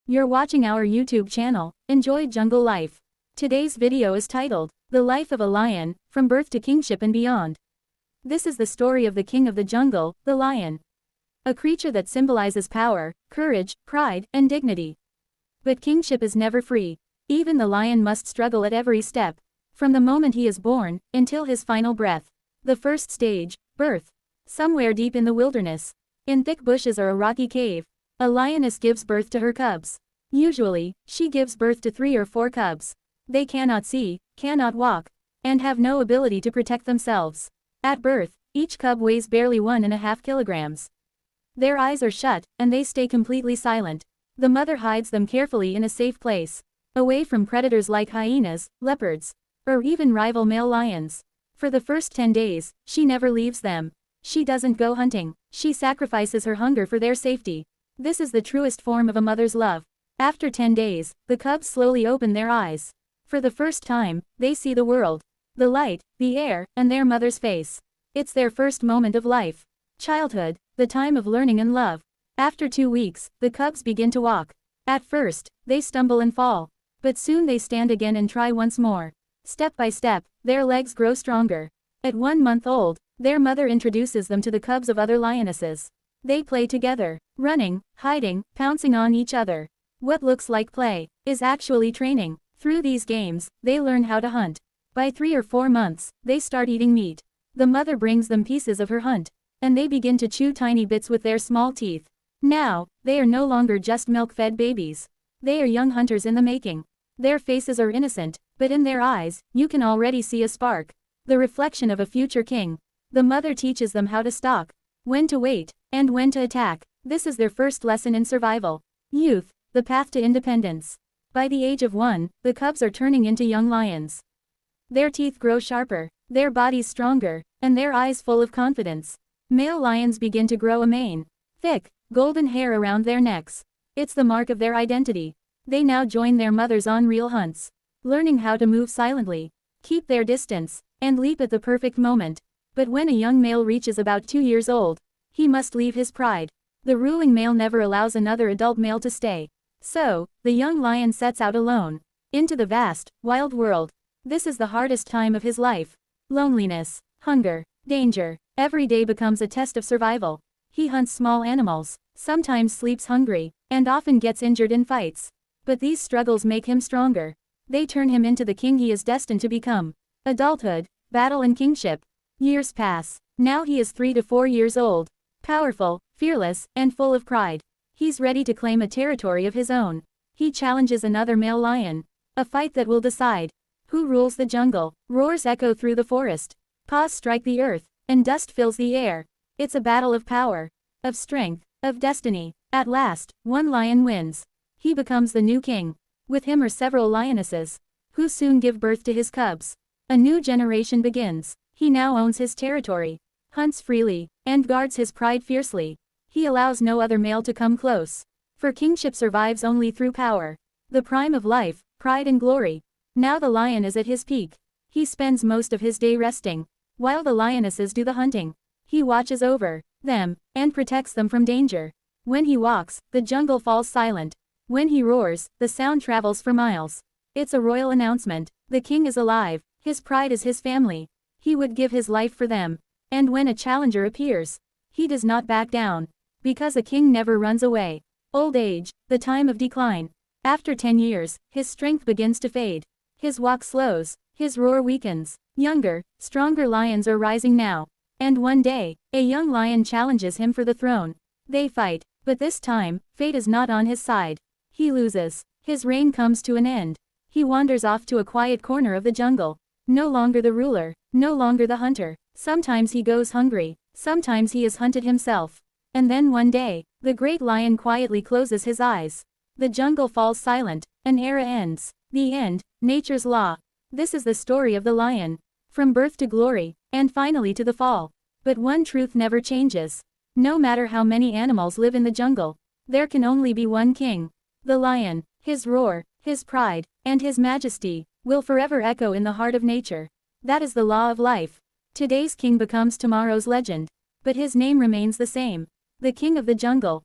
You're watching our YouTube channel, Enjoy Jungle Life. Today's video is titled, The Life of a Lion, From Birth to Kingship and Beyond. This is the story of the king of the jungle, the lion. A creature that symbolizes power, courage, pride, and dignity. But kingship is never free. Even the lion must struggle at every step. From the moment he is born, until his final breath. The first stage, birth. Somewhere deep in the wilderness, in thick bushes or a rocky cave, a lioness gives birth to her cubs. Usually, she gives birth to 3 or 4 cubs. They cannot see, cannot walk, and have no ability to protect themselves. At birth, each cub weighs barely 1.5 kilograms. Their eyes are shut, and they stay completely silent. The mother hides them carefully in a safe place, away from predators like hyenas, leopards, or even rival male lions. For the first 10 days, she never leaves them. She doesn't go hunting, she sacrifices her hunger for their safety. This is the truest form of a mother's love. After 10 days, the cubs slowly open their eyes. For the first time, they see the world, the light, the air, and their mother's face. It's their first moment of life. Childhood, the time of learning and love. After 2 weeks, the cubs begin to walk. At first, they stumble and fall. But soon they stand again and try once more. Step by step, their legs grow stronger. At 1 month old, their mother introduces them to the cubs of other lionesses. They play together, running, hiding, pouncing on each other. What looks like play is actually training. Through these games, they learn how to hunt. By 3 or 4 months, they start eating meat. The mother brings them pieces of her hunt, and they begin to chew tiny bits with their small teeth. Now, they are no longer just milk-fed babies. They are young hunters in the making. Their faces are innocent, but in their eyes, you can already see a spark. The reflection of a future king. The mother teaches them how to stalk, when to wait, and when to attack. This is their first lesson in survival. Youth, the path to independence. By the age of 1, the cubs are turning into young lions. Their teeth grow sharper, their bodies stronger, and their eyes full of confidence. Male lions begin to grow a mane. Thick, golden hair around their necks. It's the mark of their identity. They now join their mothers on real hunts, learning how to move silently, keep their distance, and leap at the perfect moment. But when a young male reaches about 2 years old, he must leave his pride. The ruling male never allows another adult male to stay. So, the young lion sets out alone, into the vast, wild world. This is the hardest time of his life. Loneliness, hunger, danger. Every day becomes a test of survival. He hunts small animals, sometimes sleeps hungry, and often gets injured in fights. But these struggles make him stronger. They turn him into the king he is destined to become. Adulthood, battle and kingship. Years pass. Now he is 3 to 4 years old. Powerful, fearless, and full of pride. He's ready to claim a territory of his own. He challenges another male lion. A fight that will decide who rules the jungle. Roars echo through the forest. Paws strike the earth, and dust fills the air. It's a battle of power, of strength, of destiny. At last, one lion wins. He becomes the new king. With him are several lionesses, who soon give birth to his cubs. A new generation begins. He now owns his territory, hunts freely, and guards his pride fiercely. He allows no other male to come close. For kingship survives only through power. The prime of life, pride and glory. Now the lion is at his peak. He spends most of his day resting, while the lionesses do the hunting. He watches over them, and protects them from danger. When he walks, the jungle falls silent. When he roars, the sound travels for miles. It's a royal announcement. The king is alive. His pride is his family. He would give his life for them. And when a challenger appears, he does not back down. Because a king never runs away. Old age, the time of decline. After 10 years, his strength begins to fade. His walk slows, his roar weakens. Younger, stronger lions are rising now. And one day, a young lion challenges him for the throne. They fight, but this time, fate is not on his side. He loses. His reign comes to an end. He wanders off to a quiet corner of the jungle. No longer the ruler, no longer the hunter. Sometimes he goes hungry, sometimes he is hunted himself. And then one day, the great lion quietly closes his eyes. The jungle falls silent, an era ends. The end, nature's law. This is the story of the lion. From birth to glory, and finally to the fall. But one truth never changes. No matter how many animals live in the jungle, there can only be one king. The lion, his roar, his pride, and his majesty, will forever echo in the heart of nature. That is the law of life. Today's king becomes tomorrow's legend. But his name remains the same. The king of the jungle.